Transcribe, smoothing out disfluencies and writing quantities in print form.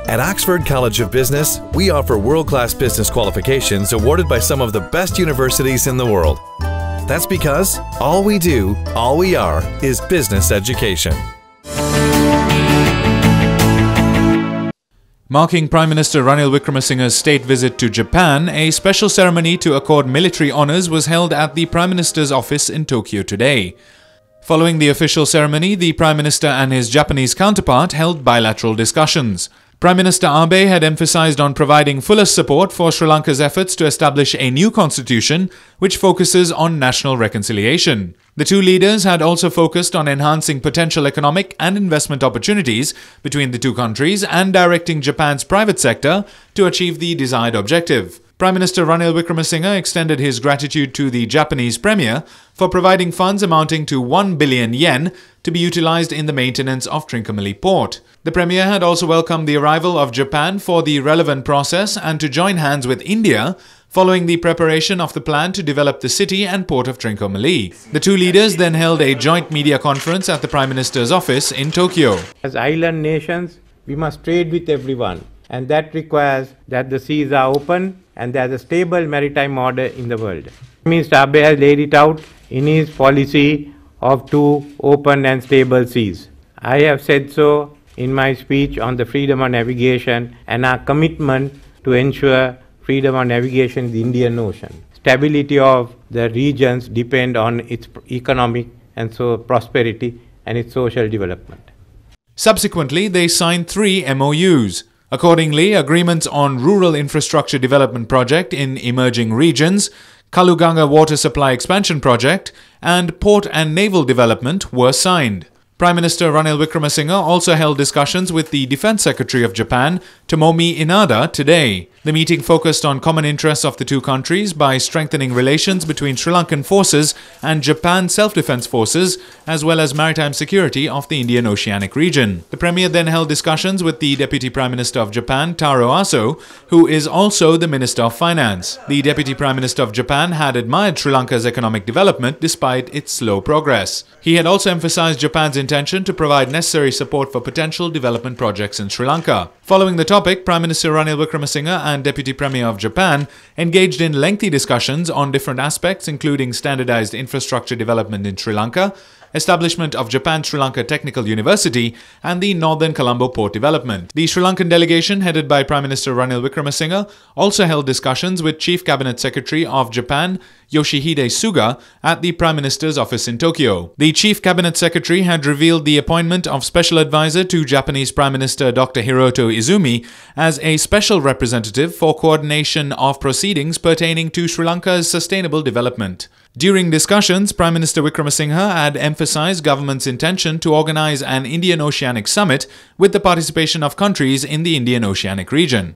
At Oxford College of Business, we offer world-class business qualifications awarded by some of the best universities in the world. That's because all we do, all we are, is business education. Marking Prime Minister Ranil Wickremesinghe's state visit to Japan, a special ceremony to accord military honours was held at the Prime Minister's office in Tokyo today. Following the official ceremony, the Prime Minister and his Japanese counterpart held bilateral discussions. Prime Minister Abe had emphasized on providing fullest support for Sri Lanka's efforts to establish a new constitution which focuses on national reconciliation. The two leaders had also focused on enhancing potential economic and investment opportunities between the two countries and directing Japan's private sector to achieve the desired objective. Prime Minister Ranil Wickremesinghe extended his gratitude to the Japanese Premier for providing funds amounting to 1 billion yen to be utilized in the maintenance of Trincomalee Port. The Premier had also welcomed the arrival of Japan for the relevant process and to join hands with India following the preparation of the plan to develop the city and port of Trincomalee. The two leaders then held a joint media conference at the Prime Minister's office in Tokyo. As island nations, we must trade with everyone, and that requires that the seas are open and there is a stable maritime order in the world. Mr. Abe has laid it out in his policy of two open and stable seas. I have said so in my speech on the freedom of navigation and our commitment to ensure freedom of navigation in the Indian Ocean. Stability of the regions depend on its economic and so prosperity and its social development. Subsequently, they signed 3 MOUs. Accordingly, agreements on rural infrastructure development project in emerging regions, Kaluganga water supply expansion project, and port and naval development were signed. Prime Minister Ranil Wickremesinghe also held discussions with the Defence Secretary of Japan, Tomomi Inada, today. The meeting focused on common interests of the two countries by strengthening relations between Sri Lankan forces and Japan self-defense forces, as well as maritime security of the Indian Oceanic region. The Premier then held discussions with the Deputy Prime Minister of Japan, Taro Aso, who is also the Minister of Finance. The Deputy Prime Minister of Japan had admired Sri Lanka's economic development despite its slow progress. He had also emphasized Japan's intention to provide necessary support for potential development projects in Sri Lanka. Following the topic, Prime Minister Ranil Wickremesinghe and Deputy Premier of Japan engaged in lengthy discussions on different aspects including standardized infrastructure development in Sri Lanka, establishment of Japan-Sri Lanka Technical University, and the Northern Colombo port development. The Sri Lankan delegation, headed by Prime Minister Ranil Wickremesinghe, also held discussions with Chief Cabinet Secretary of Japan, Yoshihide Suga, at the Prime Minister's office in Tokyo. The Chief Cabinet Secretary had revealed the appointment of Special Advisor to Japanese Prime Minister Dr. Hiroto Izumi as a special representative for coordination of proceedings pertaining to Sri Lanka's sustainable development. During discussions, Prime Minister Wickremesinghe had emphasized government's intention to organize an Indian Oceanic Summit with the participation of countries in the Indian Oceanic region.